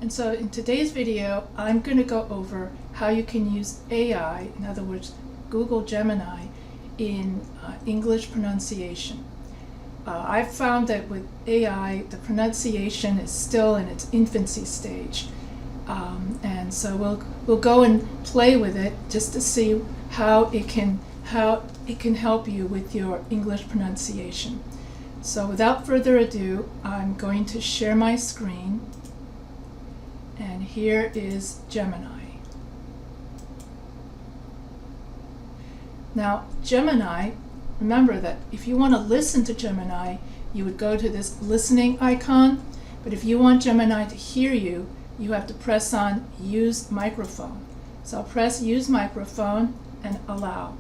And so in today's video, I'm going to go over how you can use AI, in other words, Google Gemini, in English pronunciation. I've found that with AI, the pronunciation is still in its infancy stage. And so we'll go and play with it just to see how it can help you with your English pronunciation. So without further ado, I'm going to share my screen, and here is Gemini. Now Gemini, remember that if you want to listen to Gemini, you would go to this listening icon, but if you want Gemini to hear you, you have to press on Use Microphone. So I'll press Use Microphone and allow.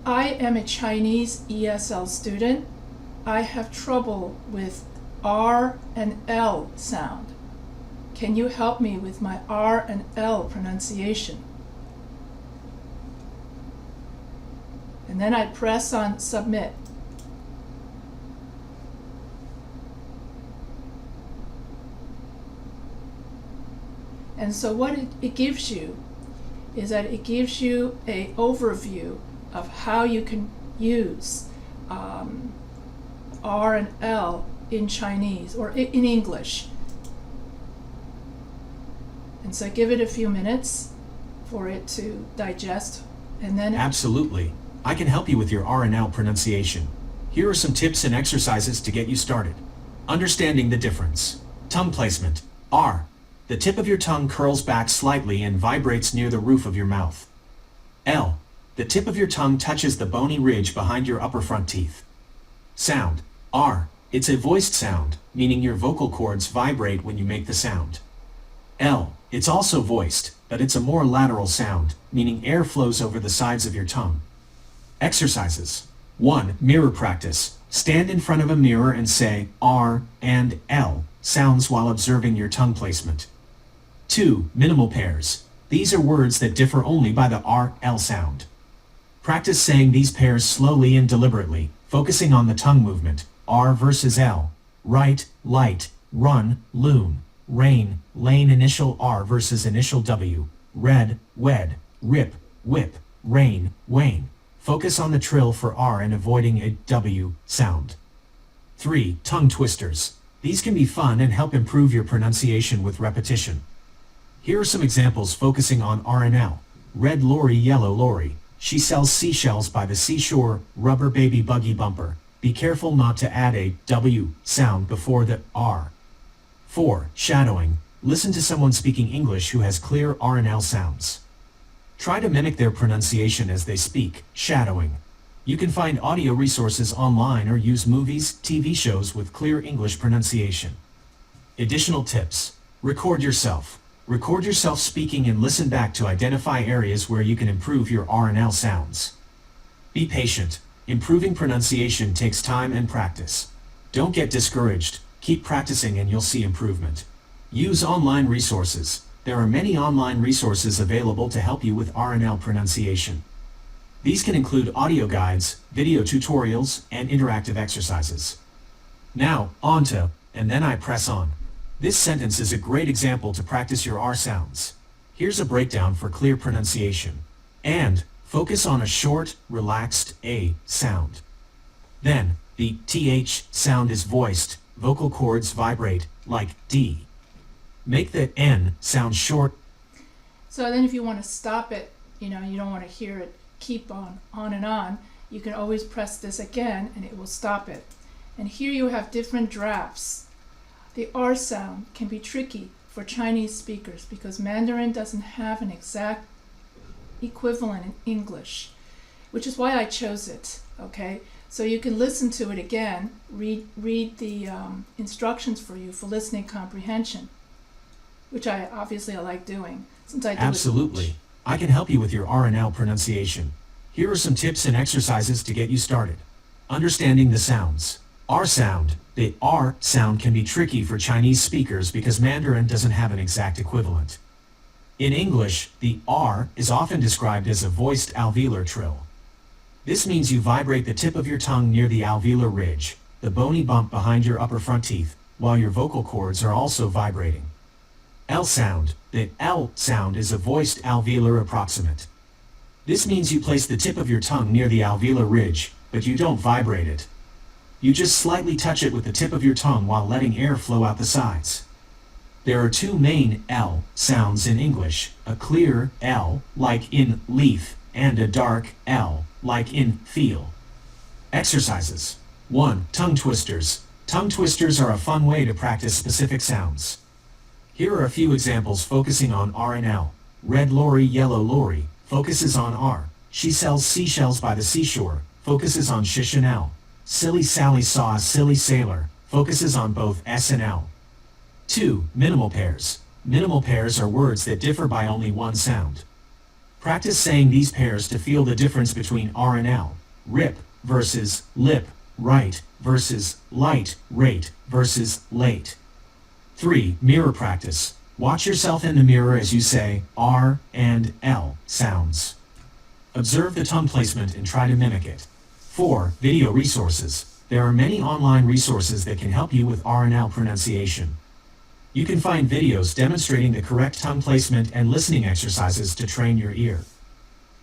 I am a Chinese ESL student. I have trouble with R and L sound. Can you help me with my R and L pronunciation? And then I press on Submit. And so what it gives you is that it gives you an overview of how you can use R and L in Chinese or in English. And so give it a few minutes for it to digest, and then Absolutely. I can help you with your R and L pronunciation. Here are some tips and exercises to get you started. Understanding the difference. Tongue placement. R. The tip of your tongue curls back slightly and vibrates near the roof of your mouth. L. The tip of your tongue touches the bony ridge behind your upper front teeth. Sound. R. It's a voiced sound, meaning your vocal cords vibrate when you make the sound. L. It's also voiced, but it's a more lateral sound, meaning air flows over the sides of your tongue. Exercises. 1. Mirror practice. Stand in front of a mirror and say R and L sounds while observing your tongue placement. 2. Minimal pairs. These are words that differ only by the R-L sound. Practice saying these pairs slowly and deliberately, focusing on the tongue movement. R versus L. Right, light, run, loon, rain, lane, initial R versus initial W. Red, wed, rip, whip, rain, wane. Focus on the trill for R and avoiding a W sound. 3. Tongue twisters. These can be fun and help improve your pronunciation with repetition. Here are some examples focusing on R and L. Red lorry, yellow lorry. She sells seashells by the seashore. Rubber baby buggy bumper. Be careful not to add a W sound before the R. 4. Shadowing. Listen to someone speaking English who has clear R and L sounds. Try to mimic their pronunciation as they speak. Shadowing. You can find audio resources online or use movies, TV shows with clear English pronunciation. Additional tips. Record yourself. Record yourself speaking and listen back to identify areas where you can improve your R and L sounds. Be patient. Improving pronunciation takes time and practice. Don't get discouraged. Keep practicing and you'll see improvement. Use online resources. There are many online resources available to help you with R and L pronunciation. These can include audio guides, video tutorials, and interactive exercises. Now, on to, and then I press on. This sentence is a great example to practice your R sounds. Here's a breakdown for clear pronunciation. And, focus on a short, relaxed A sound. Then, the TH sound is voiced, vocal cords vibrate, like D. Make the N sound short. So then if you want to stop it, you don't want to hear it keep on and on, you can always press this again and it will stop it. And here you have different drafts. The R sound can be tricky for Chinese speakers because Mandarin doesn't have an exact equivalent in English, which is why I chose it, okay? So you can listen to it again, read the instructions for you for listening comprehension, which I like doing since I do Absolutely. it. I can help you with your R and L pronunciation. Here are some tips and exercises to get you started. Understanding the sounds. R sound. The R sound can be tricky for Chinese speakers because Mandarin doesn't have an exact equivalent. In English, the R is often described as a voiced alveolar trill. This means you vibrate the tip of your tongue near the alveolar ridge, the bony bump behind your upper front teeth, while your vocal cords are also vibrating. L sound. The L sound is a voiced alveolar approximant. This means you place the tip of your tongue near the alveolar ridge, but you don't vibrate it. You just slightly touch it with the tip of your tongue while letting air flow out the sides. There are two main L sounds in English, a clear L, like in leaf, and a dark L, like in feel. Exercises. 1. Tongue twisters. Tongue twisters are a fun way to practice specific sounds. Here are a few examples focusing on R and L. Red lorry, yellow lorry, focuses on R. She sells seashells by the seashore, focuses on shish and L. Silly Sally saw a silly sailor, focuses on both S and L. 2. Minimal pairs. Minimal pairs are words that differ by only one sound. Practice saying these pairs to feel the difference between R and L. Rip versus lip, right versus light, rate versus late. 3. Mirror practice. Watch yourself in the mirror as you say R and L sounds. Observe the tongue placement and try to mimic it. 4. Video resources. There are many online resources that can help you with R and L pronunciation. You can find videos demonstrating the correct tongue placement and listening exercises to train your ear.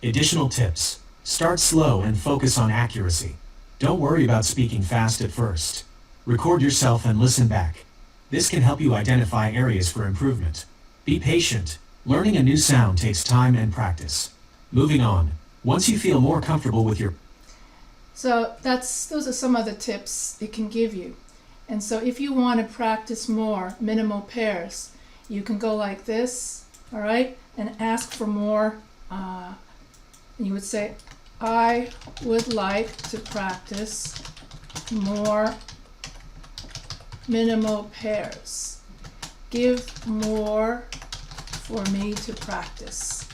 Additional tips. Start slow and focus on accuracy. Don't worry about speaking fast at first. Record yourself and listen back. This can help you identify areas for improvement. Be patient. Learning a new sound takes time and practice. Moving on. Once you feel more comfortable with your... So those are some of the tips it can give you. And so if you want to practice more minimal pairs, you can go like this, all right, and ask for more. You would say, I would like to practice more minimal pairs. Give more for me to practice.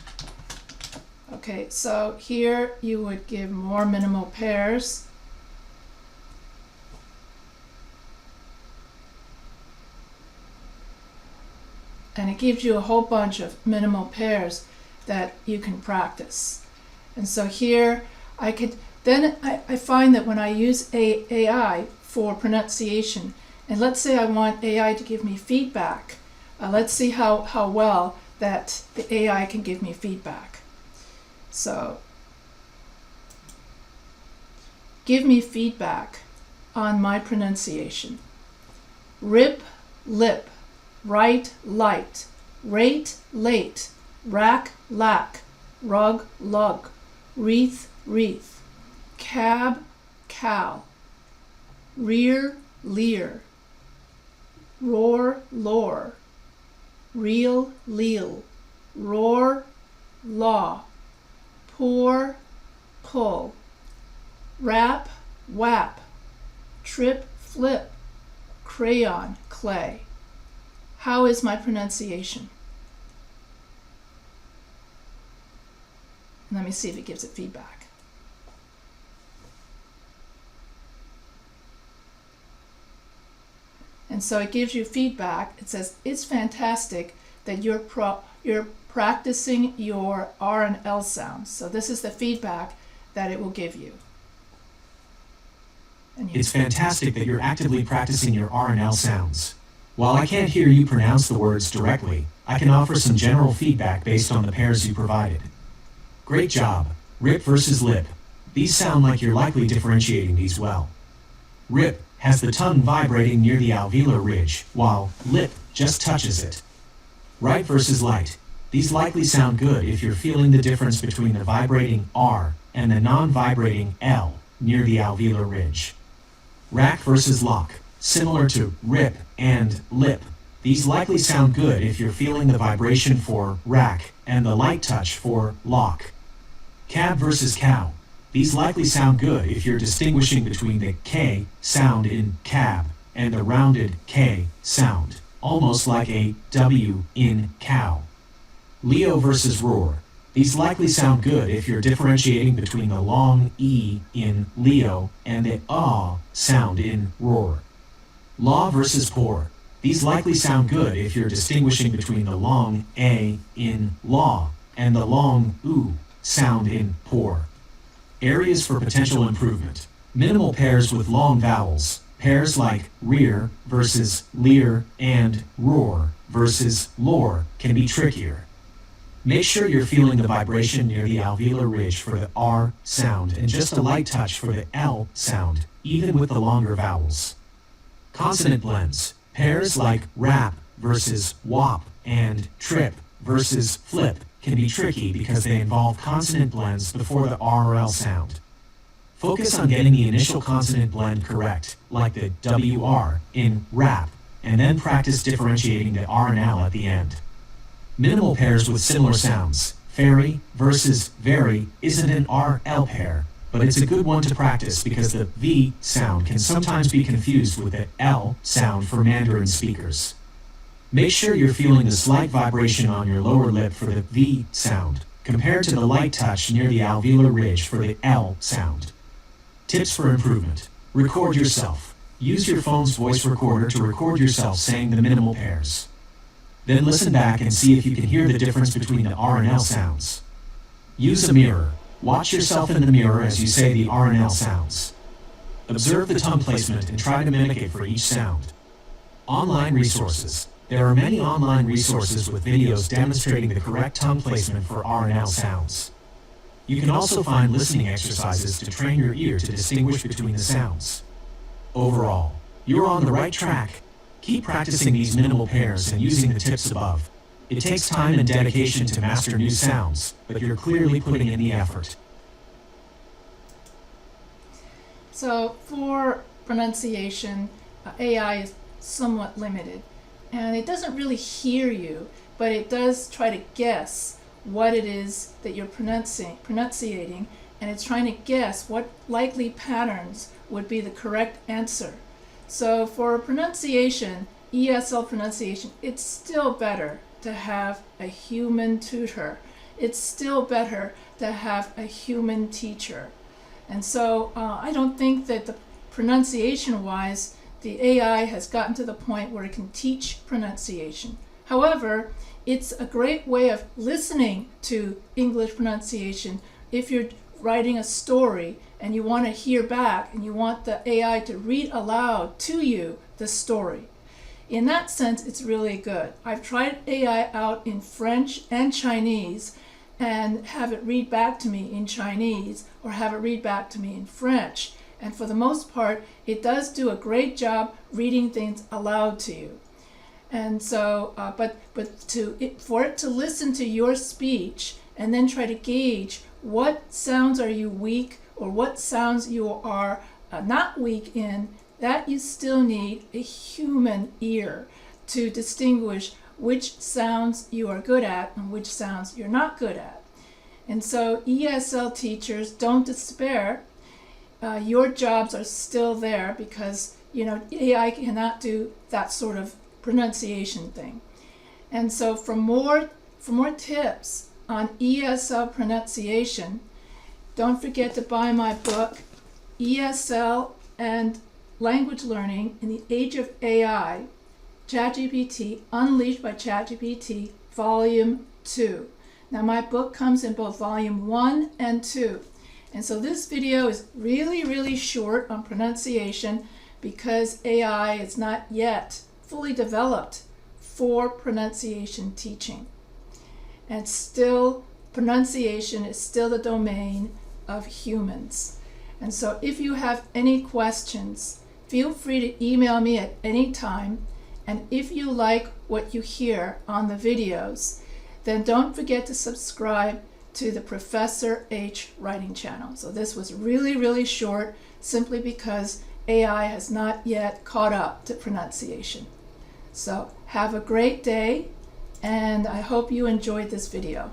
Okay, so here you would give more minimal pairs. And it gives you a whole bunch of minimal pairs that you can practice. And so here I find that when I use AI for pronunciation, and let's say I want AI to give me feedback, let's see how well that the AI can give me feedback. So, give me feedback on my pronunciation. Rip, lip, right, light, rate, late, rack, lack, rug, lug, wreath, wreath, cab, cow, rear, leer, roar, lore, reel, leal, roar, law, pour, pull, rap, whap, trip, flip, crayon, clay. How is my pronunciation? Let me see if it gives it feedback. And so it gives you feedback. It says, it's fantastic that you're practicing your R and L sounds. So this is the feedback that it will give you. It's fantastic that you're actively practicing your R and L sounds. While I can't hear you pronounce the words directly, I can offer some general feedback based on the pairs you provided. Great job. Rip versus lip. These sound like you're likely differentiating these well. Rip has the tongue vibrating near the alveolar ridge, while lip just touches it. Right versus light. These likely sound good if you're feeling the difference between the vibrating R and the non-vibrating L near the alveolar ridge. Rack versus lock. Similar to rip and lip. These likely sound good if you're feeling the vibration for rack and the light touch for lock. Cab versus cow. These likely sound good if you're distinguishing between the K sound in cab and the rounded K sound, almost like a W in cow. Leo versus roar. These likely sound good if you're differentiating between the long E in Leo and the ah sound in roar. Law versus pour. These likely sound good if you're distinguishing between the long A in law and the long oo sound in pour. Areas for potential improvement. Minimal pairs with long vowels. Pairs like rear versus leer and roar versus lore can be trickier. Make sure you're feeling the vibration near the alveolar ridge for the R sound and just a light touch for the L sound, even with the longer vowels. Consonant blends. Pairs like rap versus wop and trip versus flip can be tricky because they involve consonant blends before the R or L sound. Focus on getting the initial consonant blend correct, like the WR in rap, and then practice differentiating the R and L at the end. Minimal pairs with similar sounds. Fairy versus very isn't an R-L pair, but it's a good one to practice because the V sound can sometimes be confused with the L sound for Mandarin speakers. Make sure you're feeling the slight vibration on your lower lip for the V sound, compared to the light touch near the alveolar ridge for the L sound. Tips for improvement. Record yourself. Use your phone's voice recorder to record yourself saying the minimal pairs. Then listen back and see if you can hear the difference between the R and L sounds. Use a mirror. Watch yourself in the mirror as you say the R and L sounds. Observe the tongue placement and try to mimic it for each sound. Online resources. There are many online resources with videos demonstrating the correct tongue placement for R and L sounds. You can also find listening exercises to train your ear to distinguish between the sounds. Overall, you're on the right track. Keep practicing these minimal pairs and using the tips above. It takes time and dedication to master new sounds, but you're clearly putting in the effort. So for pronunciation, AI is somewhat limited, and it doesn't really hear you, but it does try to guess what it is that you're pronunciating, and it's trying to guess what likely patterns would be the correct answer. So for pronunciation, ESL pronunciation, it's still better to have a human tutor. It's still better to have a human teacher. And so I don't think that the pronunciation-wise, the AI has gotten to the point where it can teach pronunciation. However, it's a great way of listening to English pronunciation if you're writing a story and you want to hear back and you want the AI to read aloud to you the story. In that sense, it's really good. I've tried AI out in French and Chinese and have it read back to me in Chinese or have it read back to me in French. And for the most part, it does do a great job reading things aloud to you. And so, for it to listen to your speech and then try to gauge what sounds are you weak or what sounds you are not weak in, that you still need a human ear to distinguish which sounds you are good at and which sounds you're not good at. And so ESL teachers, don't despair. Your jobs are still there because AI cannot do that sort of pronunciation thing. And so for more tips on ESL pronunciation, don't forget to buy my book, ESL and Language Learning in the Age of AI, ChatGPT Unleashed by ChatGPT, Volume 2. Now my book comes in both Volume 1 and 2. And so this video is really, really short on pronunciation because AI is not yet fully developed for pronunciation teaching. And still, pronunciation is still the domain of humans. And so if you have any questions, feel free to email me at any time. And if you like what you hear on the videos, then don't forget to subscribe to the Professor H writing channel. So this was really, really short simply because AI has not yet caught up to pronunciation. So have a great day, and I hope you enjoyed this video.